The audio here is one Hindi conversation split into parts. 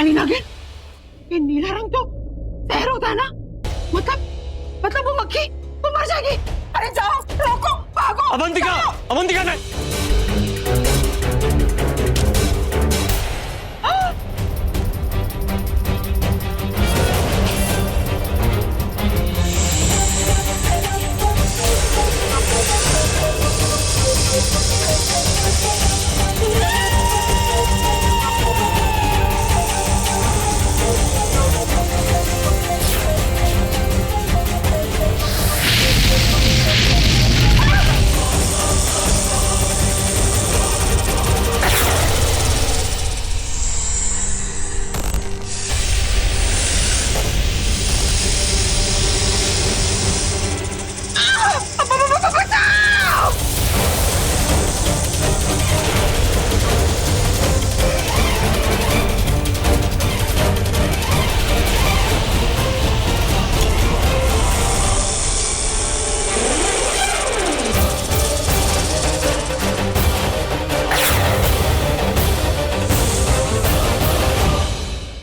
काली नागिन, ये नीला रंग तो जहर होता है ना, मतलब वो मक्खी वो मर जाएगी। अरे जाओ, रोको, भागो। अवंतिका, अवंतिका नहीं।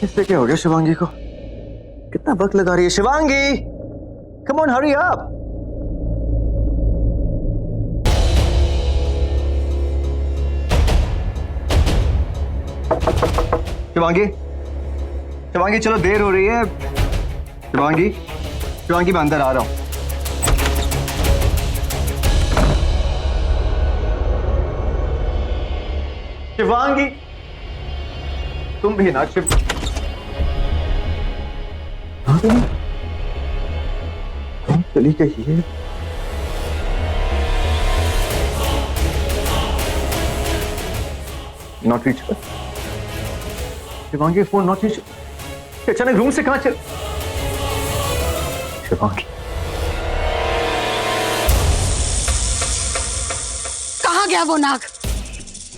इससे क्या हो गया शिवांगी को? कितना वक्त लगा रही है Shivangi? Come on, hurry up. Shivangi, Shivangi चलो, देर हो रही है। शिवांगी, शिवांगी मैं अंदर आ रहा हूं। शिवांगी, तुम भी ना शिव। चली गई है। Not reach. Shivangi phone not reach. अचानक रूम से कहां चल? शिवांगी कहाँ गया वो नाग?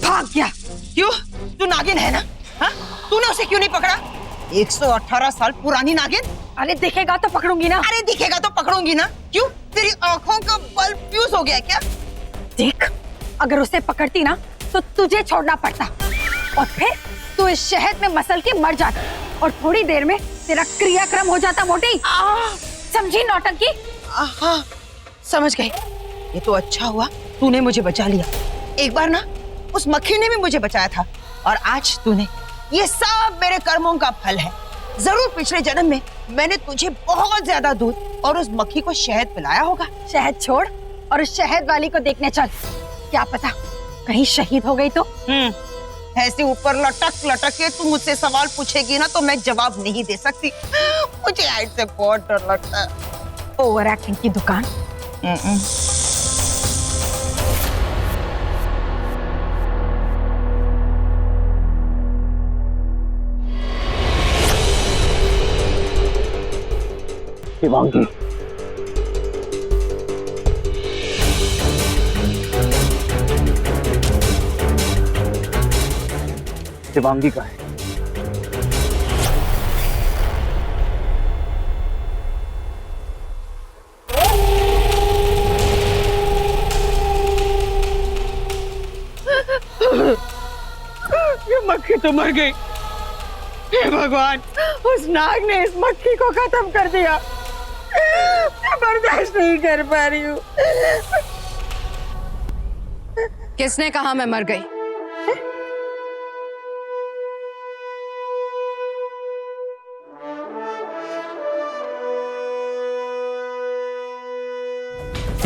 भाग गया। क्यों? तू नागिन है ना? हाँ? तूने उसे क्यों नहीं पकड़ा? 118 साल पुरानी नागिन। अरे दिखेगा तो पकड़ूंगी ना। अरे दिखेगा तो पकड़ूंगी ना। क्यों? तेरी आंखों का बल्ब फ्यूज हो गया क्या? देख, अगर उसे पकड़ती ना तो तुझे छोड़ना पड़ता, और फिर तू इस शहद में मसल के मर जाता, और थोड़ी देर में तेरा क्रियाक्रम हो जाता मोटी। समझी नौटंकी? हाँ, समझ गई। ये तो अच्छा हुआ तूने मुझे बचा लिया। एक बार ना उस मक्खी ने भी मुझे बचाया था, और आज तूने, ये सब मेरे कर्मों का फल है। जरूर पिछले जन्म में मैंने तुझे बहुत ज्यादा दूध और उस मक्खी को शहद पिलाया होगा। शहद छोड़ और उस शहद वाली को देखने चल। क्या पता कहीं शहीद हो गई तो। ऐसे ऊपर लटक लटक के तू मुझसे सवाल पूछेगी ना तो मैं जवाब नहीं दे सकती। मुझे ऐसे बहुत डर लगता है। ओवर एक्टिंग की दुकान। शिवांगी, शिवांगी का है। ये मक्खी तो मर गई। हे भगवान, उस नाग ने इस मक्खी को खत्म कर दिया। मैं बर्दाश्त नहीं कर पा रही हूँ। किसने कहा मैं मर गई?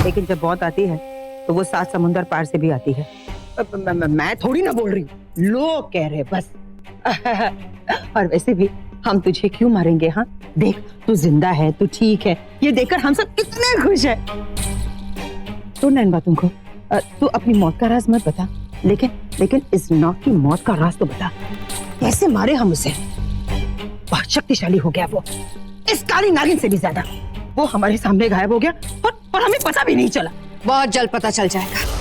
लेकिन जब मौत आती है तो वो 7 समुंदर पार से भी आती है। मैं थोड़ी ना बोल रही हूँ, लोग कह रहे बस। और वैसे भी हम तुझे क्यों मारेंगे? हाँ देख, तू जिंदा है, तू ठीक है, ये देखकर हम सब कितने खुश हैं। तो इन बातों को तू अपनी मौत का राज मत बता, लेकिन इस नाग की मौत का राज तो बता। कैसे मारे हम उसे? बहुत शक्तिशाली हो गया वो, इस काली नागिन से भी ज्यादा। वो हमारे सामने गायब हो गया और हमें पता भी नहीं चला। बहुत जल्द पता चल जाएगा।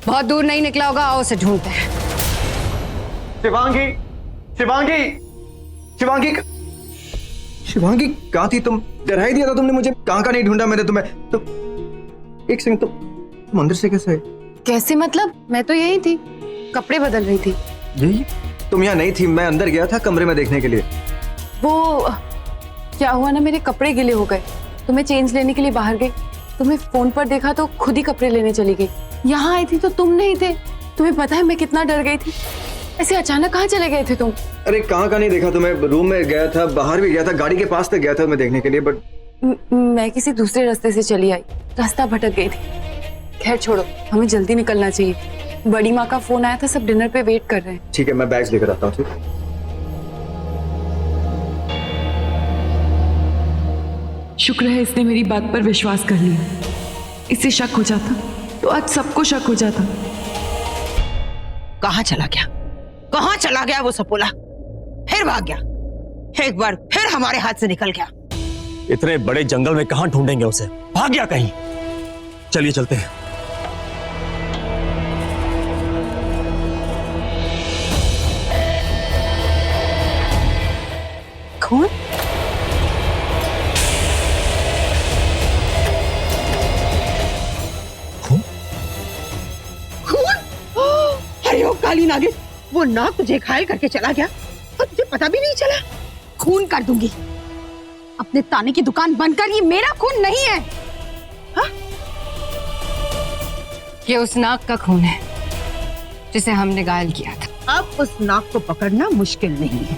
बहुत दूर नहीं निकला होगा, आओ उसे ढूंढते हैं। शिवांगी, शिवांगी, शिवांगी, शिवांगी कहाँ थी तुम? डरा ही दिया था तुमने मुझे। कहाँ का नहीं ढूंढा मैंने तुम्हें। एक सेकंड, तुम अंदर से कैसे आए? कैसे मतलब? मैं तो यही थी, कपड़े बदल रही थी। यही? तुम यहाँ नहीं थी, मैं अंदर गया था कमरे में देखने के लिए। वो क्या हुआ ना, मेरे कपड़े गिले हो गए तो मैं चेंज लेने के लिए बाहर गई। तुम्हें फोन पर देखा तो खुद ही कपड़े लेने चली गई। यहाँ आई थी तो तुम नहीं थे। तुम्हें पता है मैं कितना डर गई थी। ऐसे अचानक कहाँ चले गए थे तुम? अरे कहाँ का नहीं देखा तुम्हें, रूम में गया था, बाहर भी गया था, गाड़ी के पास तक गया था मैं देखने के लिए, बट मैं किसी दूसरे रास्ते से चली आई, रास्ता भटक गई थी। खैर छोड़ो, हमें जल्दी निकलना चाहिए। बड़ी माँ का फोन आया था, सब डिनर पे वेट कर रहे हैं। ठीक है, मैं बैग्स लेकर आता हूँ। ठीक, शुक्र है इसने मेरी बात पर विश्वास कर लिया। इसे शक हो जाता तो आज सबको शक हो जाता। कहाँ चला गया, कहाँ चला गया वो सपोला? फिर भाग गया, एक बार फिर हमारे हाथ से निकल गया। इतने बड़े जंगल में कहां ढूंढेंगे उसे? भाग गया कहीं। चलिए चलते हैं। खून? खून? अरे ओ काली नागिन, वो नाग तुझे घायल करके चला गया और तुझे पता भी नहीं चला। खून कर दूंगी। अपने ताने की दुकान बंद कर, ये मेरा खून नहीं है। ये उस नाग का खून है जिसे हमने घायल किया था। अब उस नाग को पकड़ना मुश्किल नहीं है।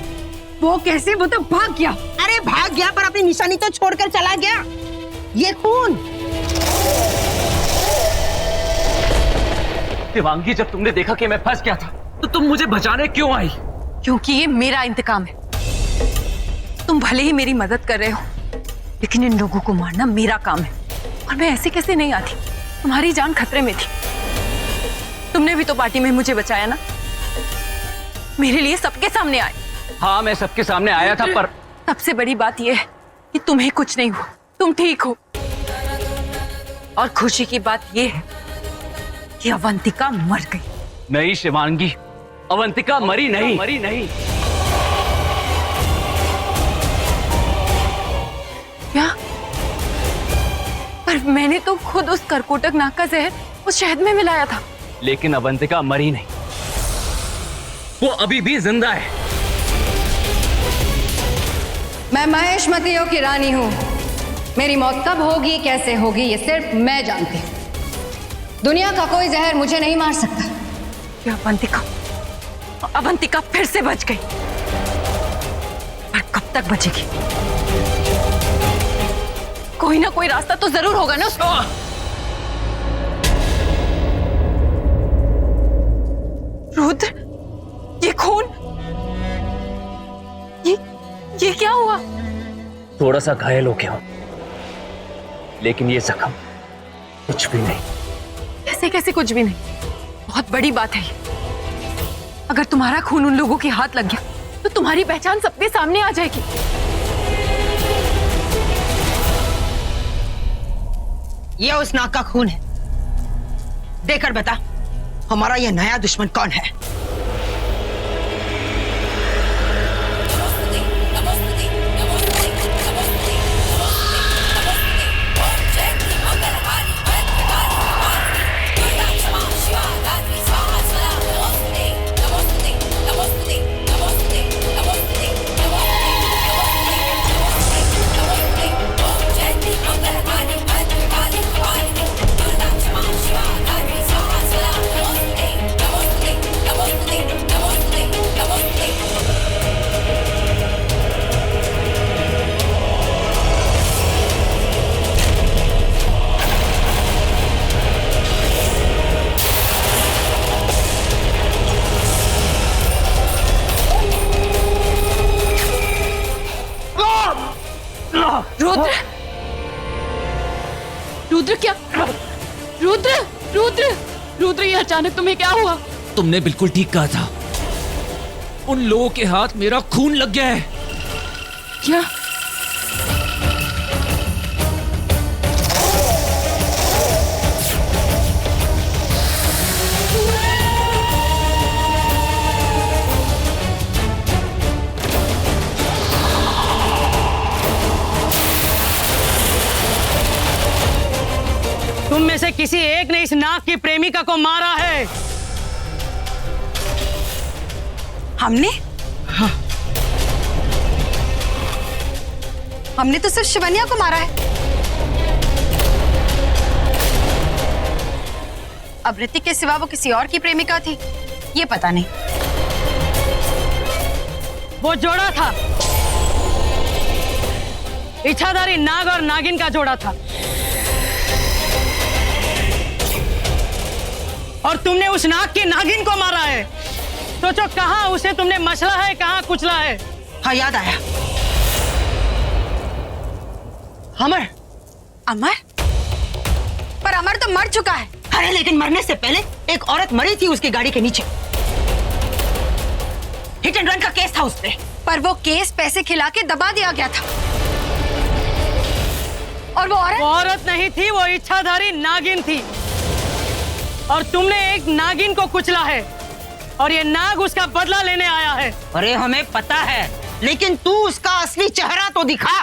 वो कैसे? वो तो भाग गया। अरे भाग गया पर अपनी निशानी तो छोड़कर चला गया। ये खून। शिवांगी, जब तुमने देखा कि मैं फंस गया था तो तुम मुझे बचाने क्यों आई? क्योंकि ये मेरा इंतकाम है। तुम भले ही मेरी मदद कर रहे हो, लेकिन इन लोगों को मारना मेरा काम है। और मैं ऐसे कैसे नहीं आती? तुम्हारी जान खतरे में थी। तुमने भी तो पार्टी में मुझे बचाया ना, मेरे लिए सबके सामने आए। हाँ, मैं सबके सामने आया था, पर सबसे बड़ी बात यह है कि तुम्हें कुछ नहीं हुआ, तुम ठीक हो। और खुशी की बात यह है कि अवंतिका मर गई। नहीं शिवांगी, अवंतिका मरी नहीं। क्या? पर मैंने तो खुद उस करकोटक नाग का जहर उस शहद में मिलाया था। लेकिन अवंतिका मरी नहीं, वो अभी भी जिंदा है। मैं महेशमतियों की रानी हूं। मेरी मौत कब होगी, कैसे होगी, ये सिर्फ मैं जानती हूं। दुनिया का कोई जहर मुझे नहीं मार सकता। ये अवंतिका फिर से बच गई। पर कब तक बचेगी? कोई ना कोई रास्ता तो जरूर होगा ना उसका। रुद्र, ये खून, ये क्या हुआ? थोड़ा सा घायल हो गया, लेकिन ये जख्म कुछ भी नहीं। कैसे कुछ भी नहीं? बहुत बड़ी बात है ये। अगर तुम्हारा खून उन लोगों के हाथ लग गया तो तुम्हारी पहचान सबके सामने आ जाएगी। ये उस नाग का खून है। देकर बता, हमारा ये नया दुश्मन कौन है? रुद्र, रुद्र क्या? रुद्र, ये अचानक तुम्हें क्या हुआ? तुमने बिल्कुल ठीक कहा था। उन लोगों के हाथ मेरा खून लग गया है। क्या? तुम में से किसी एक ने इस नाग की प्रेमिका को मारा है। हमने? हाँ। हमने तो सिर्फ शिवन्या को मारा है। अब ऋतिक के सिवा वो किसी और की प्रेमिका थी, ये पता नहीं। वो जोड़ा था, इच्छाधारी नाग और नागिन का जोड़ा था, और तुमने उस नाग की नागिन को मारा है। सोचो कहां उसे तुमने मसला है, कहां कुचला है। हाँ, याद आया। अमर। अमर? पर अमर तो मर चुका है। अरे लेकिन मरने से पहले एक औरत मरी थी उसकी गाड़ी के नीचे। हिट एंड रन का केस था उस पे। पर वो केस पैसे खिला के दबा दिया गया था। और वो औरत नहीं थी, वो इच्छाधारी नागिन थी, और तुमने एक नागिन को कुचला है, और ये नाग उसका बदला लेने आया है। अरे हमें पता है, लेकिन तू उसका असली चेहरा तो दिखा।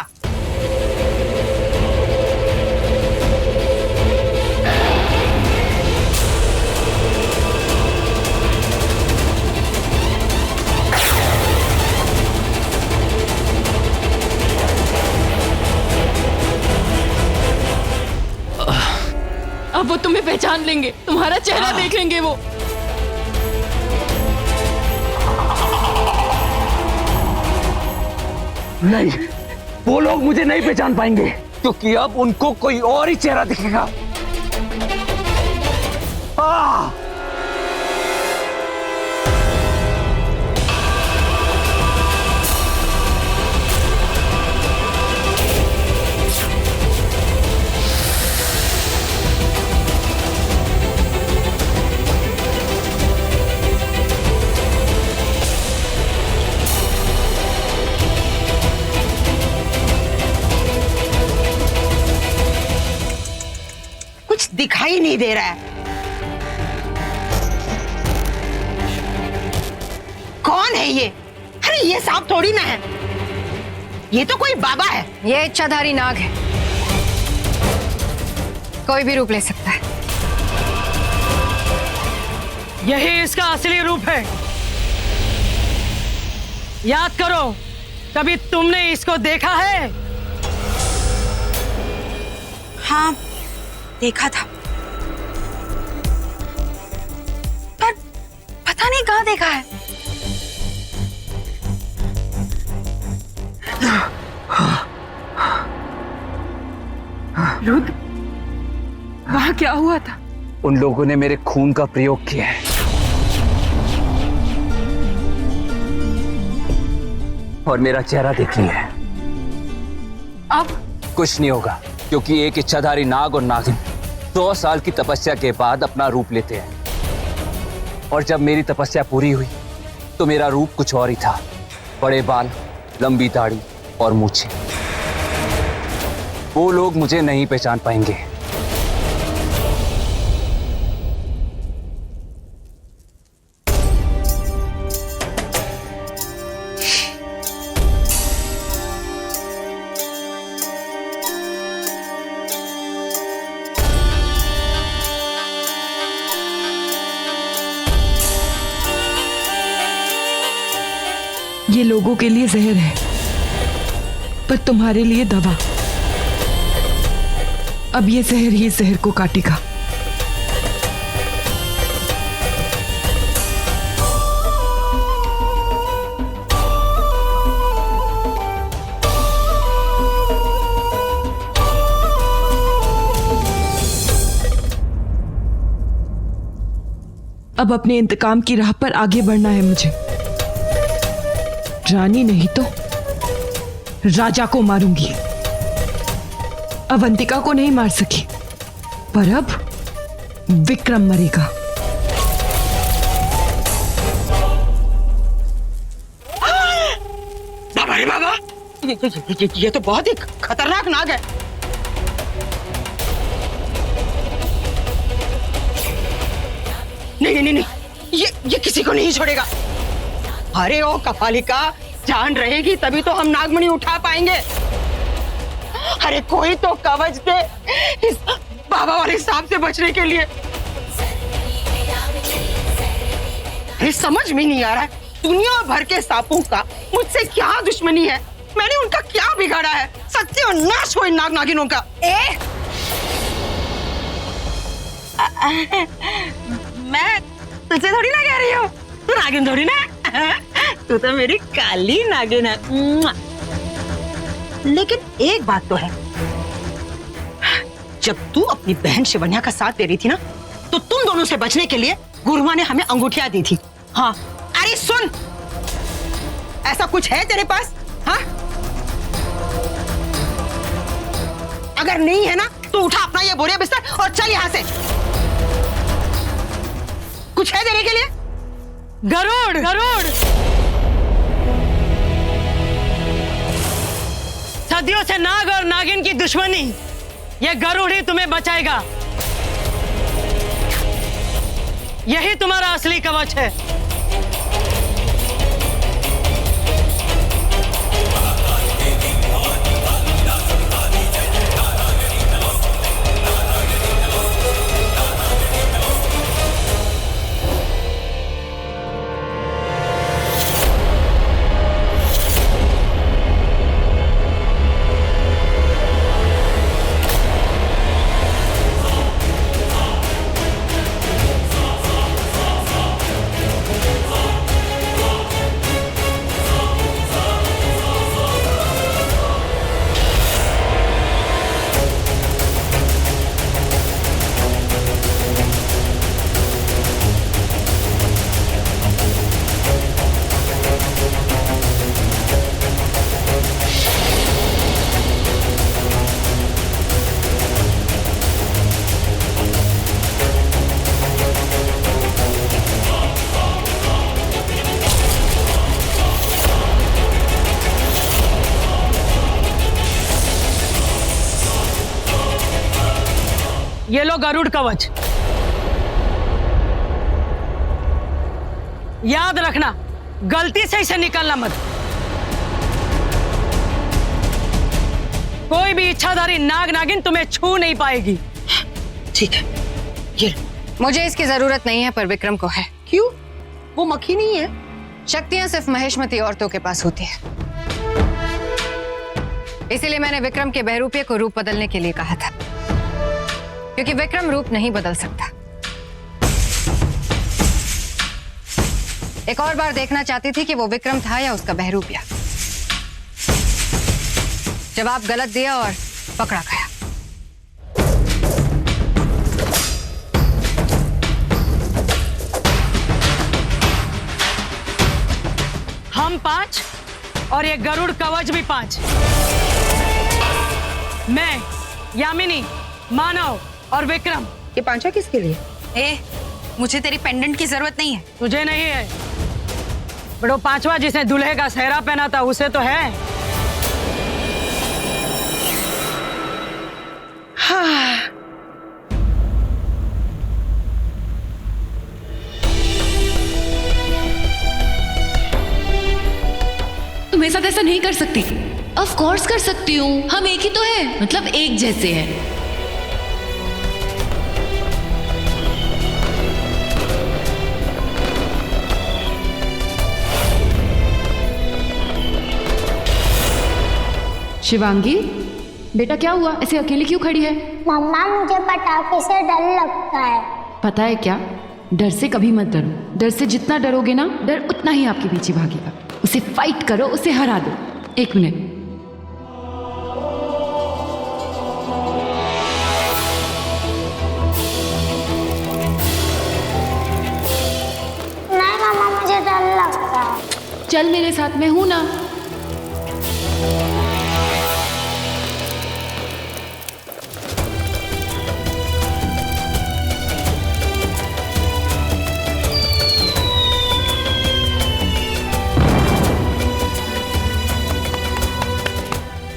अब वो तुम्हें पहचान लेंगे, तुम्हारा चेहरा देख लेंगे वो। नहीं, वो लोग मुझे नहीं पहचान पाएंगे, क्योंकि अब उनको कोई और ही चेहरा दिखेगा। दिखाई नहीं दे रहा है। कौन है ये? अरे ये सांप थोड़ी ना है, ये तो कोई बाबा है। ये इच्छाधारी नाग है, कोई भी रूप ले सकता है। यही इसका असली रूप है। याद करो, कभी तुमने इसको देखा है? हाँ, देखा था, पर पता नहीं कहाँ देखा है। रुद्र, वहां क्या हुआ था? उन लोगों ने मेरे खून का प्रयोग किया है। और मेरा चेहरा देख लिया है। अब कुछ नहीं होगा, क्योंकि एक इच्छाधारी नाग और नागिन 100 साल की तपस्या के बाद अपना रूप लेते हैं। और जब मेरी तपस्या पूरी हुई तो मेरा रूप कुछ और ही था। बड़े बाल, लंबी दाढ़ी और मूछें। वो लोग मुझे नहीं पहचान पाएंगे। ये लोगों के लिए जहर है, पर तुम्हारे लिए दवा। अब ये जहर ही जहर को काटेगा। अब अपने इंतकाम की राह पर आगे बढ़ना है मुझे। रानी नहीं तो राजा को मारूंगी। अवंतिका को नहीं मार सकी, पर अब विक्रम मरेगा। बाबा रे बाबा, ये तो बहुत ही खतरनाक नाग है। नहीं नहीं नहीं, ये किसी को नहीं छोड़ेगा। अरे ओ कपालिका, जान रहेगी तभी तो हम नागमणि उठा पाएंगे। अरे कोई तो कवच दे, बाबा वाले सांप से बचने के लिए। अरे समझ में नहीं आ रहा है, दुनिया भर के सांपों का मुझसे क्या दुश्मनी है? मैंने उनका क्या बिगाड़ा है? सत्यानाश हो इन नाग नागिनों का। मैं तुझसे थोड़ी ना कह रही हूँ, तू नागिन थोड़ी ना, तू तो मेरी काली नागिन है। लेकिन एक बात तो है, जब तू अपनी बहन शिवन्या का साथ दे रही थी ना, तो तुम दोनों से बचने के लिए गुरुमा ने हमें अंगूठियां दी थी। हाँ, अरे सुन, ऐसा कुछ है तेरे पास? हाँ, अगर नहीं है ना तो उठा अपना ये बोरिया बिस्तर और चल यहां से। कुछ है देने के लिए? गरुड़, गरुड़, सदियों से नाग और नागिन की दुश्मनी, ये गरुड़ ही तुम्हें बचाएगा। यही तुम्हारा असली कवच है। ये लो गरुड़ कवच। याद रखना, गलती से इसे निकालना मत। कोई भी इच्छाधारी नाग नागिन तुम्हें छू नहीं पाएगी। ठीक है, ये मुझे इसकी जरूरत नहीं है, पर विक्रम को है। क्यों? वो मक्खी नहीं है? शक्तियां सिर्फ महेशमती औरतों के पास होती है, इसीलिए मैंने विक्रम के बहरूपिये को रूप बदलने के लिए कहा था, क्योंकि विक्रम रूप नहीं बदल सकता। एक और बार देखना चाहती थी कि वो विक्रम था या उसका बहरूपिया। जवाब गलत दिया और पकड़ा गया। हम 5 और ये गरुड़ कवच भी 5। मैं, यामिनी, मानव और विक्रम। ये पांचा किसके लिए? मुझे तेरी पेंडेंट की जरूरत नहीं है। तुझे नहीं है, बड़ो 5वां जिसने दूल्हे का सेहरा पहना था उसे तो है। हाँ। तुम मेरे साथ ऐसा नहीं कर सकती। ऑफ कोर्स कर सकती हूँ, हम एक ही तो हैं, मतलब एक जैसे हैं। शिवांगी, बेटा क्या हुआ? ऐसे अकेली क्यों खड़ी है? मम्मा, मुझे पटाखे से डर लगता है। पता है क्या, डर से कभी मत डरो। डर से जितना डरोगे ना, डर उतना ही आपके पीछे भागेगा। उसे फाइट करो, उसे हरा दो। 1 मिनट। नहीं मम्मा, मुझे डर लगता है। चल मेरे साथ, में हूं ना।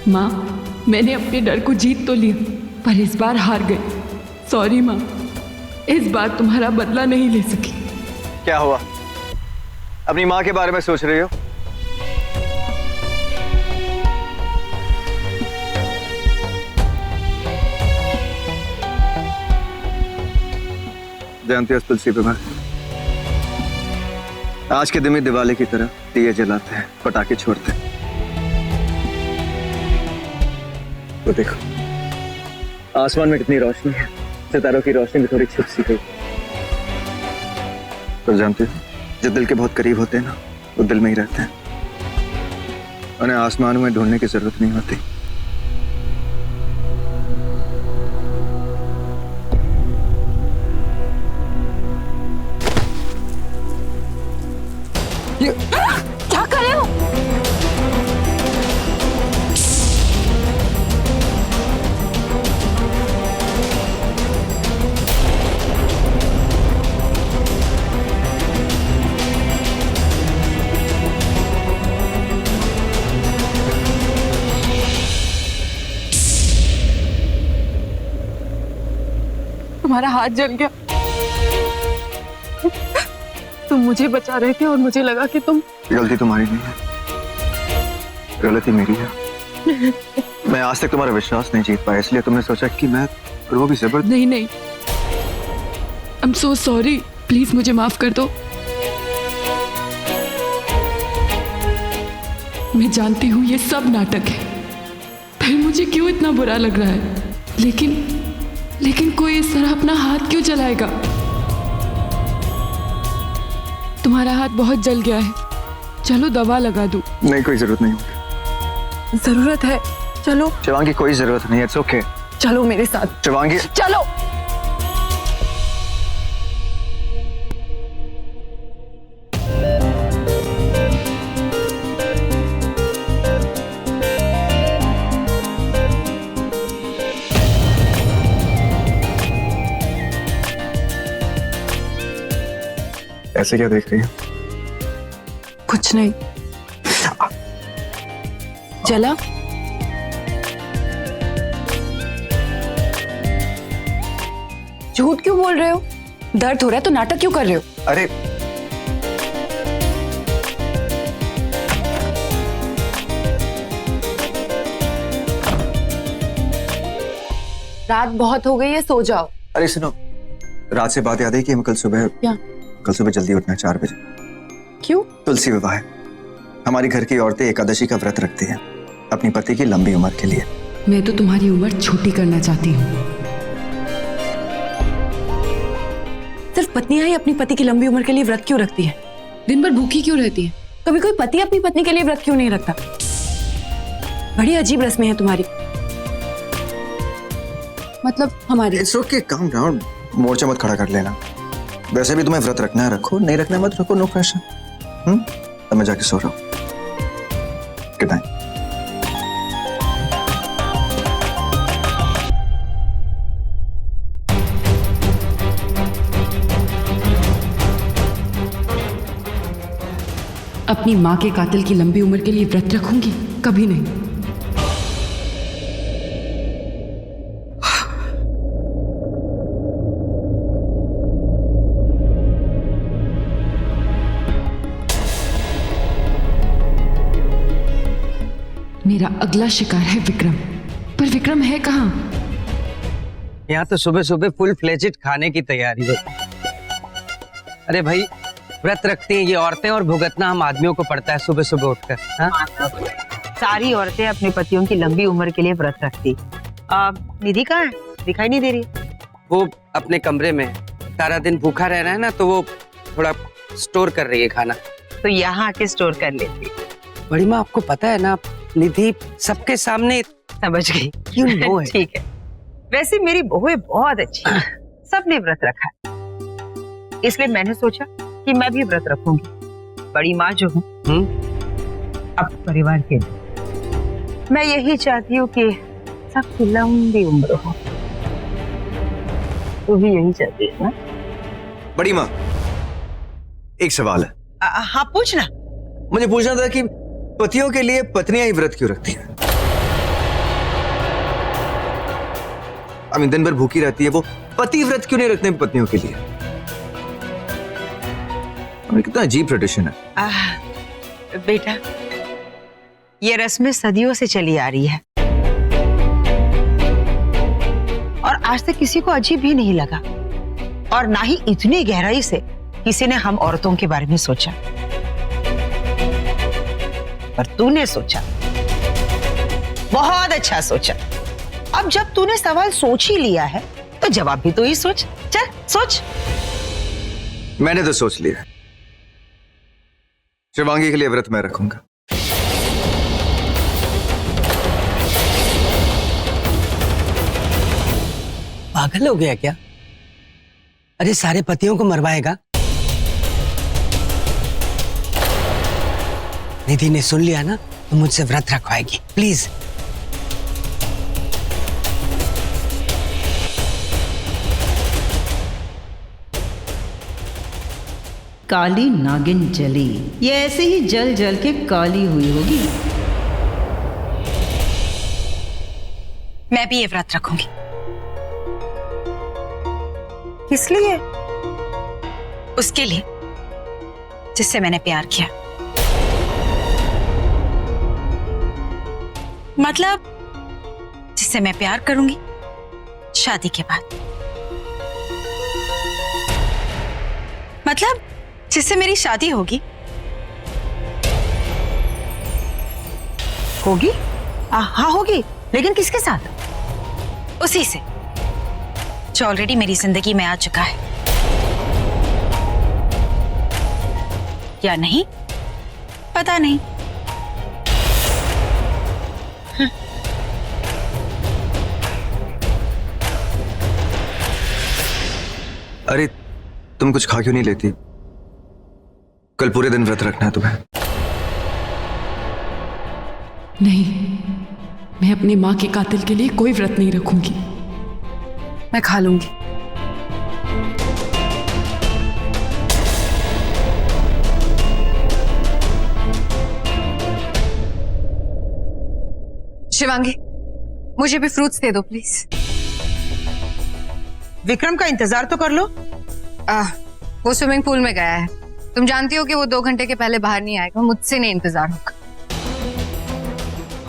माँ, मैंने अपने डर को जीत तो लिया, पर इस बार हार गई। सॉरी माँ, इस बार तुम्हारा बदला नहीं ले सकी। क्या हुआ? अपनी माँ के बारे में सोच रही हो? जानते हो तुलसी विवाह, आज के दिन में दिवाली की तरह दिए जलाते हैं, पटाखे छोड़ते हैं। तो देखो आसमान में कितनी रोशनी है, सितारों की रोशनी भी थोड़ी छिप सी गई। तो जानते हो जो दिल के बहुत करीब होते हैं ना, वो दिल में ही रहते हैं, उन्हें आसमान में ढूंढने की जरूरत नहीं होती। क्या कर रहे हो? तुम्हारा हाथ जल गया। तुम मुझे बचा रहे थे और मुझे लगा कि तुम। गलती तुम्हारी नहीं है, गलती मेरी है। मैं आज तक तुम्हारा विश्वास नहीं जीत पाया, इसलिए तुमने सोचा कि मैं और वो भी जबरदस्त। नहीं नहीं, I am so sorry, please मुझे माफ कर दो। मैं जानती हूँ ये सब नाटक है, फिर मुझे क्यों इतना बुरा लग रहा है, लेकिन कोई इस तरह अपना हाथ क्यों जलाएगा? तुम्हारा हाथ बहुत जल गया है, चलो दवा लगा दूं। नहीं, कोई जरूरत नहीं होगी। जरूरत है, चलो। शिवांगी कोई जरूरत नहीं है, इट्स ओके। चलो मेरे साथ। शिवांगी चलो। ऐसे क्या देख रही है? कुछ नहीं। चला। झूठ क्यों बोल रहे हो? दर्द हो रहा है तो नाटक क्यों कर रहे हो? अरे रात बहुत हो गई है, सो जाओ। अरे सुनो, रात से बात याद है कि हमें कल सुबह जल्दी उठना है 4 बजे। क्यों? तुलसी विवाह है। हमारी घर की औरतें एकादशी का व्रत रखती हैं अपनी पति की लंबी उम्र के लिए। मैं तो तुम्हारी उम्र छोटी करना चाहती हूँ। सिर्फ पत्नियां ही अपनी पति की लंबी उम्र के लिए व्रत क्यों रखती है? दिन भर भूखी क्यों रहती है? कभी कोई पति अपनी पत्नी के लिए व्रत क्यों नहीं रखता? बड़ी अजीब रस्में हैं तुम्हारी। मतलब हमारी। इट्स ओके, काम डाउन, मोर्चा मत खड़ा कर लेना। वैसे भी तुम्हें व्रत रखना है रखो, नहीं रखना मत रखो, नो प्रेशर। अब मैं जाके सो रहा हूँ। Good night. अपनी माँ के कातिल की लंबी उम्र के लिए व्रत रखूंगी? कभी नहीं। मेरा अगला शिकार है विक्रम, पर विक्रम है कहाँ? यहाँ तो सुबह सुबह फुल फ्लेजेड खाने की तैयारी है। अरे भाई, व्रत रखती हैं ये औरतें और भुगतना हम आदमियों को पड़ता है सुबह सुबह उठकर। सारी औरतें अपने पतियों की लंबी उम्र के लिए व्रत रखती। निधि कहाँ है? दिखाई नहीं दे रही। वो अपने कमरे में, सारा दिन भूखा रह रहा है ना, तो वो थोड़ा स्टोर कर रही है खाना। तो यहाँ आके स्टोर कर लेती। बड़ी माँ, आपको पता है ना, निधि सबके सामने। समझ गई। क्यों नो है? ठीक है। वैसे मेरी बहुएं बहुत अच्छी है, सबने व्रत रखा है, इसलिए मैंने सोचा कि मैं भी व्रत रखूंगी। बड़ी माँ जो हूँ अब परिवार के लिए मैं यही चाहती हूँ कि सबकी लंबी उम्र हो। तू भी यही चाहती है ना? बड़ी माँ, एक सवाल है। हाँ पूछना। मुझे पूछना था कि पतियों के लिए पत्नियां ही व्रत क्यों रखती हैं? दिन भर भूखी रहती है, वो पति व्रत क्यों नहीं रखते पत्नियों के लिए? कितना अजीब ट्रेडिशन है। बेटा, ये रस्में सदियों से चली आ रही है और आज तक किसी को अजीब भी नहीं लगा। और ना ही इतनी गहराई से किसी ने हम औरतों के बारे में सोचा। पर तूने सोचा, बहुत अच्छा सोचा। अब जब तूने सवाल सोच ही लिया है तो जवाब भी तू ही सोच। चल सोच। मैंने तो सोच लिया, शिवांगी के लिए व्रत मैं रखूंगा। पागल हो गया क्या? अरे सारे पतियों को मरवाएगा? निधि ने सुन लिया ना तो मुझसे व्रत रखवाएगी। प्लीज। काली नागिन जली, ये ऐसे ही जल जल के काली हुई होगी। मैं भी ये व्रत रखूंगी। किस लिए? उसके लिए जिससे मैंने प्यार किया। मतलब जिससे मैं प्यार करूंगी शादी के बाद। मतलब जिससे मेरी शादी होगी। होगी? हाँ होगी, लेकिन किसके साथ? उसी से जो ऑलरेडी मेरी जिंदगी में आ चुका है। या नहीं पता नहीं। अरे तुम कुछ खा क्यों नहीं लेती? कल पूरे दिन व्रत रखना है तुम्हें। नहीं, मैं अपनी माँ के कातिल के लिए कोई व्रत नहीं रखूंगी। मैं खा लूंगी। शिवांगी, मुझे भी फ्रूट्स दे दो प्लीज। विक्रम का इंतजार तो कर लो। वो स्विमिंग पूल में गया है। तुम जानती हो कि वो 2 घंटे के पहले बाहर नहीं आएगा। मुझसे नहीं इंतजार होगा।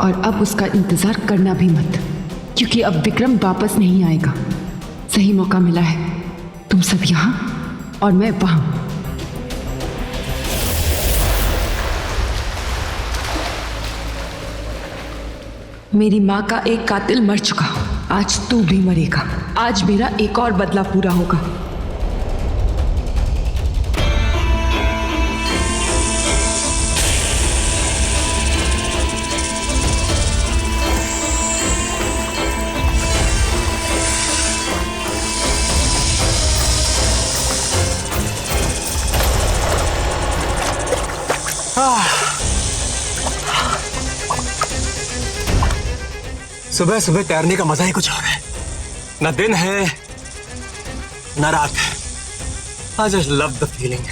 और अब उसका इंतजार करना भी मत, क्योंकि अब विक्रम वापस नहीं आएगा। सही मौका मिला है। तुम सब यहाँ और मैं वहां। मेरी माँ का एक कातिल मर चुका, आज तू भी मरेगा। आज मेरा एक और बदला पूरा होगा। सुबह सुबह तैरने का मजा ही कुछ और है। न दिन है न रात है। I just love the feeling.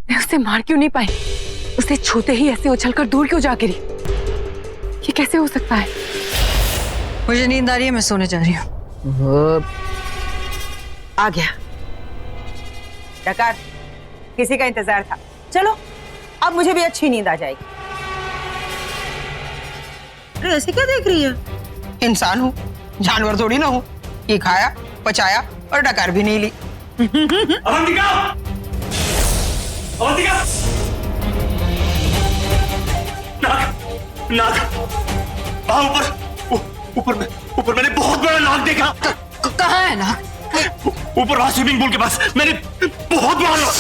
मैं उसे मार क्यों नहीं पाई? उसे छूते ही ऐसे उछलकर दूर क्यों जा गिरी? ये कैसे हो सकता है? मुझे नींद आ रही है, मैं सोने जा रही हूँ। आ गया। डकार, किसी का इंतजार था। चलो अब मुझे भी अच्छी नींद आ जाएगी। अरे ऐसे क्या देख रही है? इंसान हूँ, जानवर थोड़ी ना हूँ। ये खाया, पचाया और डकार भी नहीं ली। अवंतिका! अवंतिका! नाग! नाग! ऊपर मैंने बहुत बड़ा नाग देखा। कहाँ है नाग? ऊपर वहां स्विमिंग पूल के पास मैंने बहुत बड़ा नाग।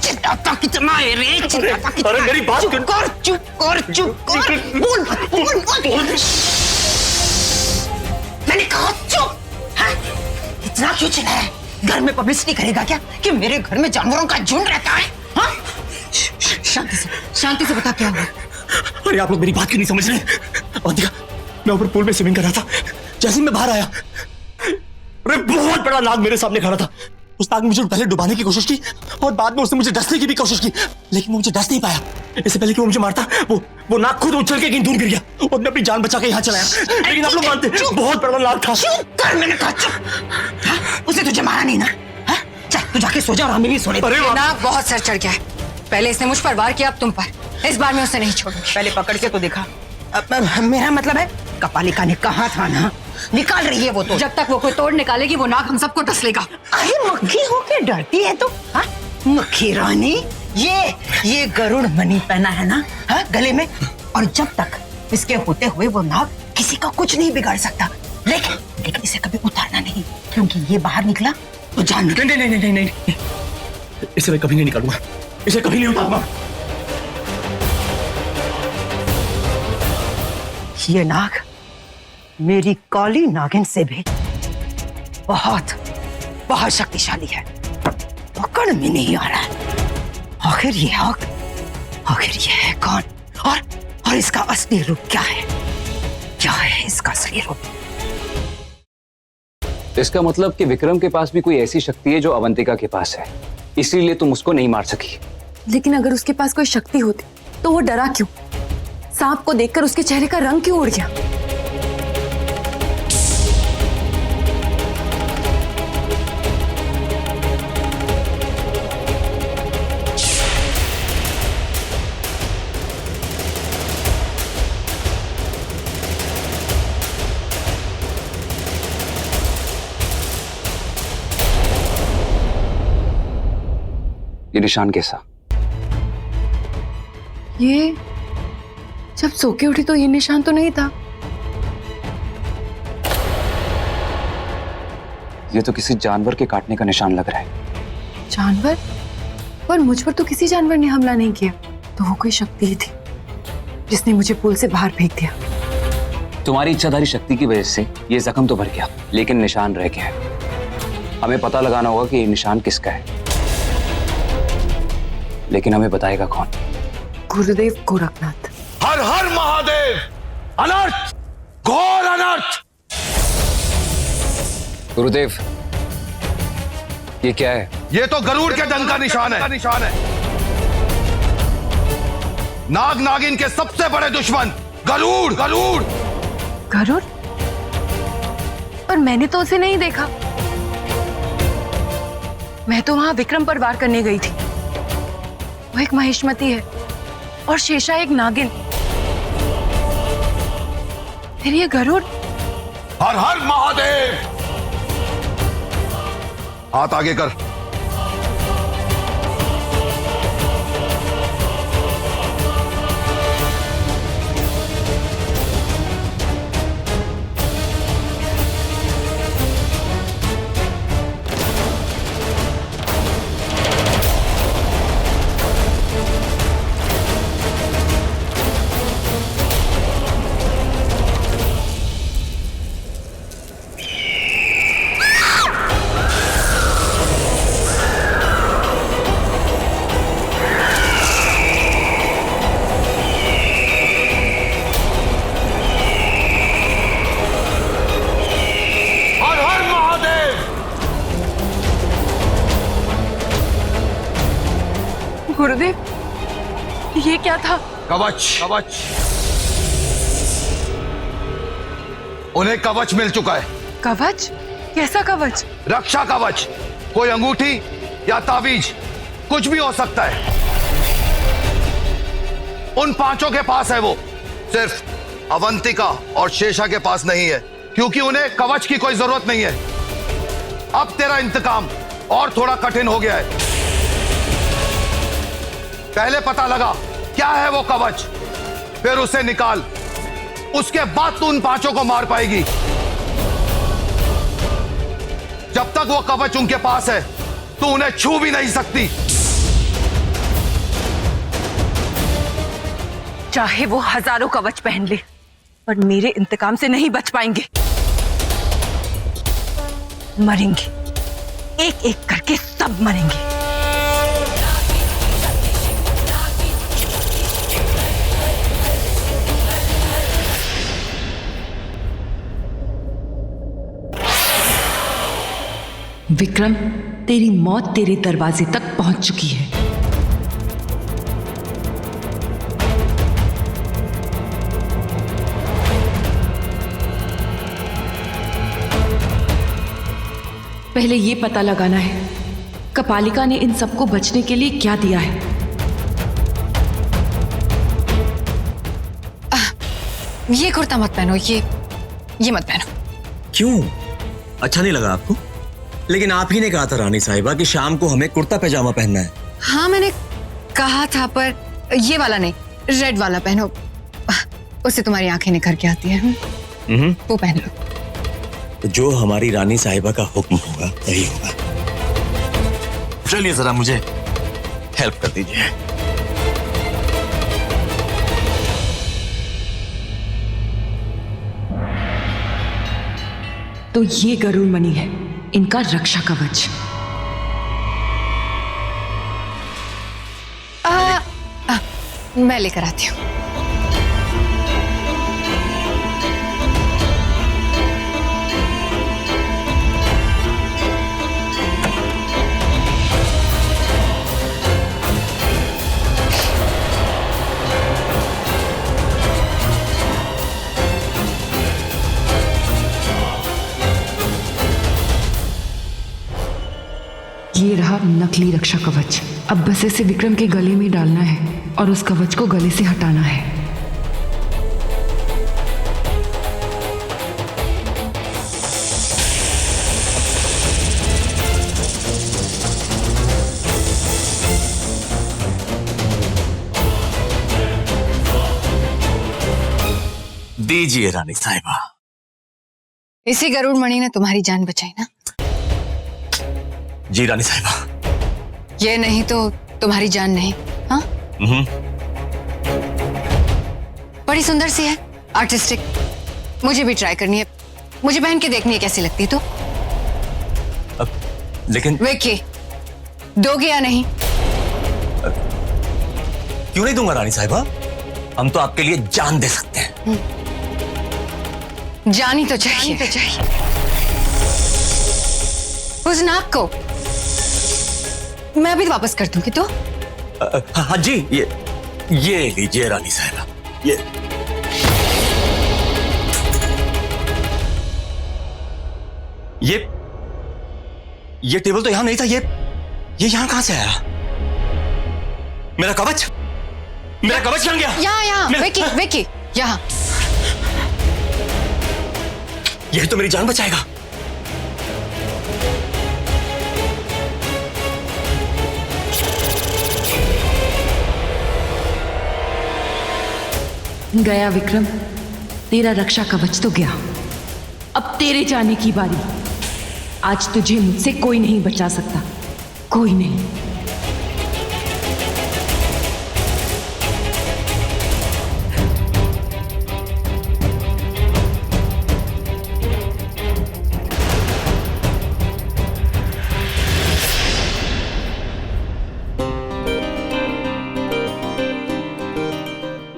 चिल्लाता कितना है रे? चिल्लाता कितना? अरे मेरी बात चुप कर, चुप कर, चुप कर। बोल, बोल, बोल। मैंने कहा चुप। हाँ? इतना क्यों चिल्लाया? घर में पब्लिसिटी करेगा क्या कि मेरे घर में जानवरों का झुंड रहता है? हाँ? शांति से बता क्या हुआ। अरे आप लोग मेरी बात क्यों नहीं समझ रहे? अवंतिका, मैं ऊपर पूल में स्विमिंग कर रहा था। जैसे ही मैं बाहर आया, अरे बहुत बड़ा नाग मेरे सामने खड़ा था। उस नाग ने मुझे पहले डुबाने की कोशिश की और बाद में उसने मुझे डसने की भी कोशिश की, लेकिन वो मुझे डस नहीं पाया। इससे पहले कि वो मुझे मारता, वो नाग खुद उछल के कहीं दूर गिर गया और मैं अपनी जान बचा के यहाँ चलाया। लेकिन आप लोग मानते, बहुत बड़ा नाग था। चुप कर, मैंने कहा चुप। उसे तुझे मारा नहीं ना? चल तू जाके सो जा और हमें भी सोने दे। नाग बहुत सर चढ़ गया है। पहले इसने मुझ पर वार किया, अब तुम पर। इस बार मैं उसे नहीं छोड़ूंगी। पहले पकड़ के तो देखा। मेरा मतलब है कपालिका ने कहा था ना, निकाल रही है वो तो। जब तक वो कोई तोड़ निकालेगी वो नाग हम सबको डस लेगा। अरे मक्खी होके डरती है तो? हाँ? मक्खी रानी, ये गरुड़ मणि पहना है ना, हाँ, गले में, और जब तक इसके होते हुए वो नाग किसी का कुछ नहीं बिगाड़ सकता। लेकिन इसे कभी उतारना नहीं, क्योंकि ये बाहर निकला तो जान निकल। नहीं, इसे मैं कभी नहीं निकालूंगा, इसे कभी नहीं उतारूंगा। ये नाग मेरी काली नागिन से भी बहुत बहुत शक्तिशाली है। पकड़ में नहीं आ रहा है। आखिर ये है कौन? और इसका असली रूप क्या है? क्या है इसका असली रूप? इसका मतलब कि विक्रम के पास भी कोई ऐसी शक्ति है जो अवंतिका के पास है, इसीलिए तुम उसको नहीं मार सकी। लेकिन अगर उसके पास कोई शक्ति होती तो वो डरा क्यों? सांप को देखकर उसके चेहरे का रंग क्यों उड़ गया? ये निशान कैसा? ये जब सो के उठी तो ये निशान तो नहीं था। ये तो किसी जानवर के काटने का निशान लग रहा है। जानवर? पर मुझ पर तो किसी जानवर ने हमला नहीं किया, तो वो कोई शक्ति ही थी जिसने मुझे पुल से बाहर फेंक दिया। तुम्हारी इच्छाधारी शक्ति की वजह से ये जख्म तो भर गया, लेकिन निशान रह गया है। हमें पता लगाना होगा कि ये निशान किसका है, लेकिन हमें बताएगा कौन? गुरुदेव गोरखनाथ। हर हर महादेव! अनर्थ, घोर अनर्थ! गुरुदेव, ये क्या है? ये तो गरुड़ के डंक का निशान है। नाग नागिन के सबसे बड़े दुश्मन गरुड़। गरुड़? पर मैंने तो उसे नहीं देखा। मैं तो वहां विक्रम पर वार करने गई थी। वो एक महिष्मती है और शेषा एक नागिन। फिर ये गरुड़? हर हर महादेव! हाथ आगे कर। गुरुदेव, ये क्या था? कवच। उन्हें कवच मिल चुका है। कवच? कैसा कवच? रक्षा कवच, कोई अंगूठी या ताबीज, कुछ भी हो सकता है। उन पांचों के पास है वो, सिर्फ अवंतिका और शेषा के पास नहीं है, क्योंकि उन्हें कवच की कोई जरूरत नहीं है। अब तेरा इंतकाम और थोड़ा कठिन हो गया है। पहले पता लगा क्या है वो कवच, फिर उसे निकाल, उसके बाद तू उन पांचों को मार पाएगी। जब तक वो कवच उनके पास है तू उन्हें छू भी नहीं सकती। चाहे वो हजारों कवच पहन ले, पर मेरे इंतकाम से नहीं बच पाएंगे। मरेंगे, एक एक करके सब मरेंगे। विक्रम, तेरी मौत तेरे दरवाजे तक पहुंच चुकी है। पहले ये पता लगाना है कपालिका ने इन सबको बचने के लिए क्या दिया है। ये कुर्ता मत पहनो, ये मत पहनो। क्यों? अच्छा नहीं लगा आपको? लेकिन आप ही ने कहा था रानी साहिबा कि शाम को हमें कुर्ता पैजामा पहनना है। हाँ मैंने कहा था, पर ये वाला नहीं, रेड वाला पहनो, उससे तुम्हारी आंखें निखर के आती है। वो पहन लो। तो जो हमारी रानी साहिबा का हुक्म होगा वही होगा। चलिए जरा मुझे हेल्प कर दीजिए। तो ये गरुड़ मणि है, इनका रक्षा कवच। मैं लेकर आती हूँ। ये रहा नकली रक्षा कवच। अब बस इसे विक्रम के गले में डालना है और उस कवच को गले से हटाना है। दीजिए रानी साहिबा। इसी गरुड़ मणि ने तुम्हारी जान बचाई ना? जी रानी साहिबा। ये नहीं तो तुम्हारी जान नहीं। हाँ, बड़ी सुंदर सी है, आर्टिस्टिक। मुझे भी ट्राई करनी है, मुझे पहन के देखनी है कैसी लगती है। तो लेकिन विक्की, दोगे या नहीं? क्यों नहीं दूंगा रानी साहिबा, हम तो आपके लिए जान दे सकते हैं। जानी तो चाहिए। उस नाक को मैं अभी वापस कर दूंगी। तो हाँ जी, ये लीजिए रानी साहिबा। ये टेबल तो यहां नहीं था, ये यहां कहां से आया? मेरा कवच कहां गया? यहाँ विक्की, यहाँ। यही तो मेरी जान बचाएगा। गया विक्रम, तेरा रक्षा कवच तो गया। अब तेरे जाने की बारी। आज तुझे मुझसे कोई नहीं बचा सकता, कोई नहीं।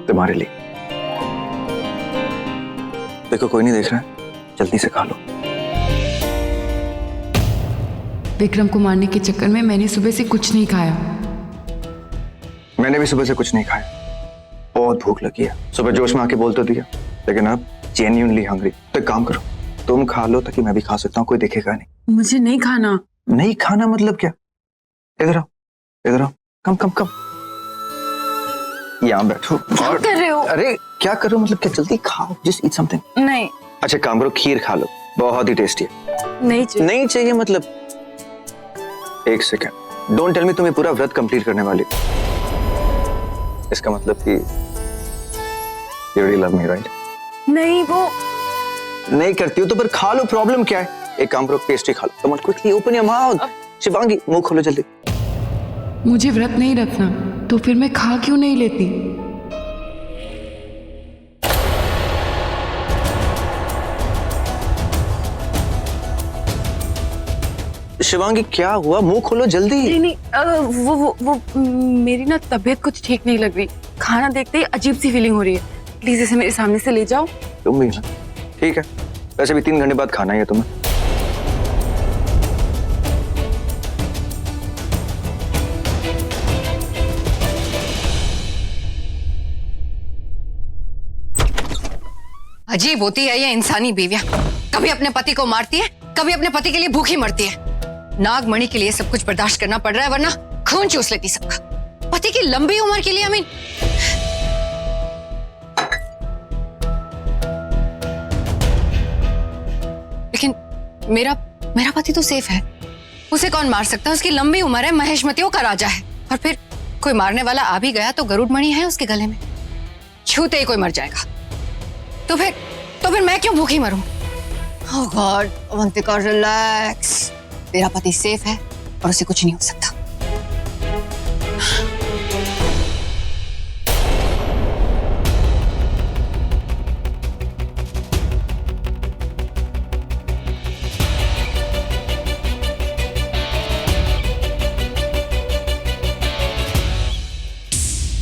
तुम्हारे लिए। देखो कोई नहीं देख रहा है, जल्दी से खा लो। विक्रम को मारने के चक्कर में मैंने सुबह से कुछ नहीं खाया। मैंने भी सुबह से कुछ नहीं खाया, बहुत भूख लगी है। सुबह जोश में आके बोल तो दिया, लेकिन अब जेन्युइनली हंग्री। तो एक काम करो, तुम खा लो ताकि मैं भी खा सकता हूँ, कोई देखेगा नहीं। मुझे नहीं खाना। नहीं खाना मतलब क्या? इधर आओ, इधर आओ, कम कम कम, यहाँ बैठो। क्या कर रहे हो? अरे क्या कर रहे हो मतलब क्या? जल्दी खाओ, जस्ट ईट समथिंग। नहीं। अच्छा काम करो, खीर खा लो, बहुत ही टेस्टी है। नहीं चाहिए। नहीं चाहिए मतलब? एक सेकेंड, डोंट टेल मी तुम्हें पूरा व्रत कंप्लीट करने वाली। इसका मतलब कि you really love me, right? नहीं, वो नहीं करती हो तो फिर खा लो, प्रॉब्लम क्या है? एक काम करो, पेस्ट्री खा लो। Come on quickly open your mouth. Shivangi मुंह खोलो जल्दी। मुझे व्रत नहीं रखना तो फिर मैं खा क्यों नहीं लेती? शिवांगी क्या हुआ? मुंह खोलो जल्दी। नहीं नहीं, वो मेरी ना तबीयत कुछ ठीक नहीं लग रही। खाना देखते ही अजीब सी फीलिंग हो रही है। प्लीज इसे मेरे सामने से ले जाओ। तुम भी ना? ठीक है, वैसे भी 3 घंटे बाद खाना ही है तुम्हें। अजीब होती है ये इंसानी बीवियां, कभी अपने पति को मारती है, कभी अपने पति के लिए भूखी मरती है। नागमणि के लिए सब कुछ बर्दाश्त करना पड़ रहा है, वरना खून चूस लेती सबका। पति की लंबी उम्र के लिए अमीन। लेकिन मेरा पति तो सेफ है, उसे कौन मार सकता है? उसकी लंबी उम्र है, महेशमतियों का राजा है। और फिर कोई मारने वाला आ भी गया तो गरुड़ मणि है उसके गले में, छूते ही कोई मर जाएगा। तो फिर मैं क्यों भूखी मरूं? ओह गॉड, अवंतिका रिलैक्स। मेरा पति सेफ है और उसे कुछ नहीं हो सकता।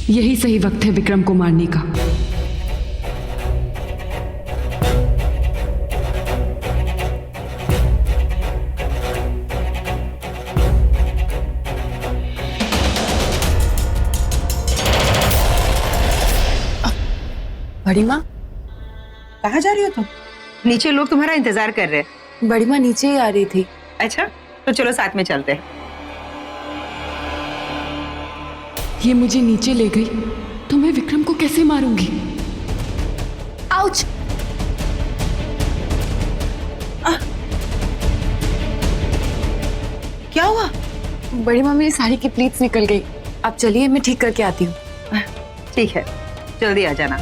यही सही वक्त है विक्रम को मारने का। बड़ी माँ, कहाँ जा रही हो तुम? नीचे लोग तुम्हारा इंतजार कर रहे हैं। बड़ी माँ नीचे ही आ रही थी। अच्छा तो चलो साथ में चलते हैं। ये मुझे नीचे ले गई तो मैं विक्रम को कैसे मारूंगी? आउच! क्या हुआ? बड़ी माँ, मेरी साड़ी की प्लीट्स निकल गई। आप चलिए, मैं ठीक करके आती हूँ। ठीक है, जल्दी आ जाना।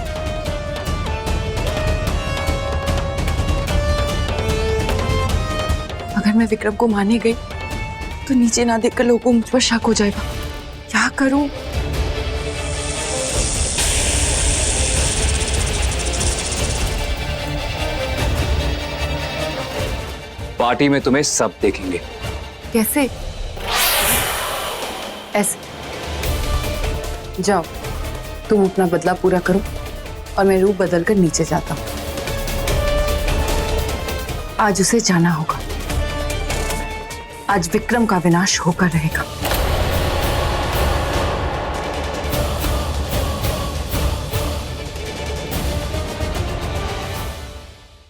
अगर मैं विक्रम को मारने गई तो नीचे ना देखकर लोगों को मुझ पर शक हो जाएगा। क्या करूं? पार्टी में तुम्हें सब देखेंगे। कैसे? ऐसे। जाओ, तुम अपना बदला पूरा करो और मैं रूप बदल कर नीचे जाता हूं। आज उसे जाना होगा। आज विक्रम का विनाश होकर रहेगा।